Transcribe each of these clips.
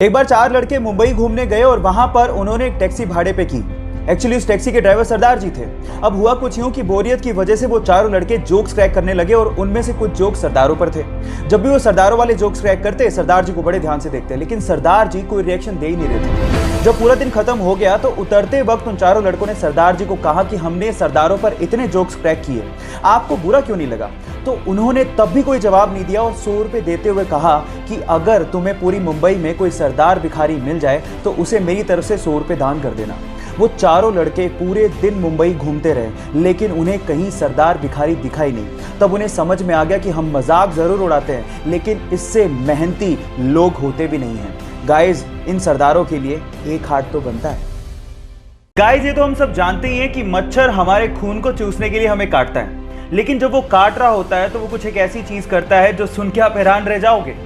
एक बार चार लड़के मुंबई घूमने गए और वहां पर उन्होंने एक टैक्सी भाड़े पे की। एक्चुअली उस टैक्सी के ड्राइवर सरदार जी थे। अब हुआ कुछ यूं कि बोरियत की वजह से वो चारों लड़के जोक्स क्रैक करने लगे और उनमें से कुछ जोक्स सरदारों पर थे। जब भी वो सरदारों वाले जोक्स क्रैक करते, सरदार जी को बड़े ध्यान से देखते, लेकिन सरदार जी कोई रिएक्शन दे ही नहीं रहे थे। जब पूरा दिन खत्म हो गया तो उतरते वक्त उन चारों लड़कों ने सरदार जी को कहा कि हमने सरदारों पर इतने जोक्स क्रैक किए, आपको बुरा क्यों नहीं लगा? तो उन्होंने तब भी कोई जवाब नहीं दिया और 100 रुपए देते हुए कहा कि अगर तुम्हें पूरी मुंबई में कोई सरदार भिखारी मिल जाए तो उसे मेरी तरफ से 100 रुपए दान कर देना। वो चारों लड़के पूरे दिन मुंबई घूमते रहे, लेकिन उन्हें कहीं सरदार भिखारी दिखाई नहीं। तब उन्हें समझ में आ गया कि हम मजाक जरूर उड़ाते हैं, लेकिन इससे मेहनती लोग होते भी नहीं हैं। गाइज, इन सरदारों के लिए एक हाथ तो बनता है। गाइज, ये तो हम सब जानते ही हैं कि मच्छर हमारे खून को चूसने के लिए हमें काटता है, लेकिन जब वो काट रहा होता है तो वो कुछ एक ऐसी चीज करता है जो सुन के आप हैरान रह जाओगे।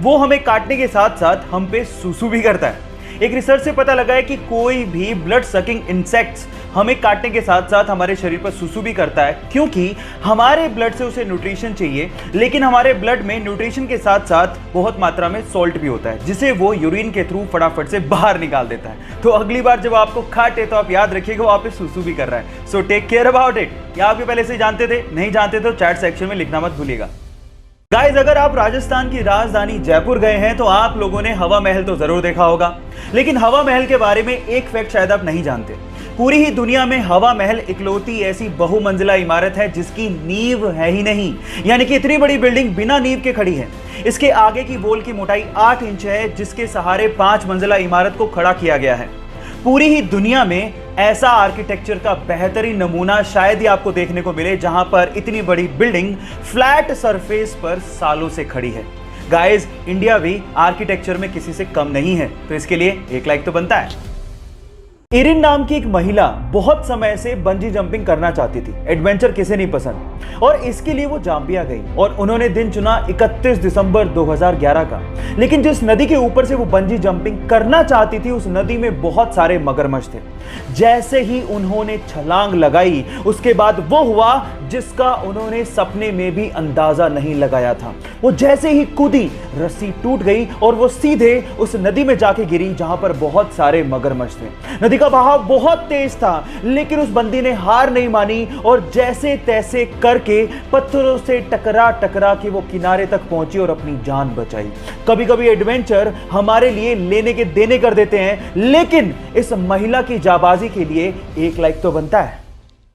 वो हमें काटने के साथ साथ हम पे सूसू भी करता है। एक रिसर्च से पता लगा है कि कोई भी ब्लड सकिंग इंसेक्ट्स हमें काटने के साथ साथ हमारे शरीर पर सूसू भी करता है, क्योंकि हमारे ब्लड से उसे न्यूट्रिशन चाहिए, लेकिन हमारे ब्लड में न्यूट्रिशन के साथ साथ बहुत मात्रा में सॉल्ट भी होता है, जिसे वो यूरिन के थ्रू फटाफट से बाहर निकाल देता है। तो अगली बार जब आपको काटे तो आप याद रखिएगा वो आप पे सूसू भी कर रहा है। So take care about it. या आप ये पहले से जानते थे? नहीं जानते तो चैट सेक्शन में लिखना मत भूलिएगा। गाइस, अगर आप राजस्थान की राजधानी जयपुर गए हैं तो आप लोगों ने हवा महल तो जरूर देखा होगा, लेकिन हवा महल के बारे में एक फैक्ट शायद आप नहीं जानते। पूरी ही दुनिया में हवा महल इकलौती ऐसी बहुमंजिला इमारत है जिसकी नींव है ही नहीं, यानी कि इतनी बड़ी बिल्डिंग बिना नींव के खड़ी है। इसके आगे की वॉल की मोटाई 8 इंच है, जिसके सहारे 5 मंजिला इमारत को खड़ा किया गया है। पूरी ही दुनिया में ऐसा आर्किटेक्चर का बेहतरीन नमूना शायद ही आपको देखने को मिले, जहां पर इतनी बड़ी बिल्डिंग फ्लैट सरफेस पर सालों से खड़ी है। गाइस, इंडिया भी आर्किटेक्चर में किसी से कम नहीं है, तो इसके लिए एक लाइक तो बनता है। इरिन नाम की एक महिला बहुत समय से बंजी जंपिंग करना चाहती थी। एडवेंचर किसे नहीं पसंद, और इसके लिए वो जाम्बिया गई और उन्होंने दिन चुना 31 दिसंबर 2011 का। लेकिन जिस नदी के ऊपर से वो बंजी जंपिंग करना चाहती थी, उस नदी में बहुत सारे मगरमच्छ थे। जैसे ही उन्होंने छलांग लगाई, उसके बाद वो हुआ जिसका उन्होंने सपने में भी अंदाजा नहीं लगाया था। वो जैसे ही कूदी, रस्सी टूट गई और वो सीधे उस नदी में जाके गिरी जहां पर बहुत सारे मगरमच्छ थे। नदी का बहाव बहुत तेज था, लेकिन उस बंदी ने हार नहीं मानी और जैसे तैसे करके पत्थरों से टकरा टकरा के वो किनारे तक पहुंची और अपनी जान बचाई। कभी कभी एडवेंचर हमारे लिए लेने के देने कर देते हैं, लेकिन इस महिला की जाबाजी के लिए एक लाइक तो बनता है।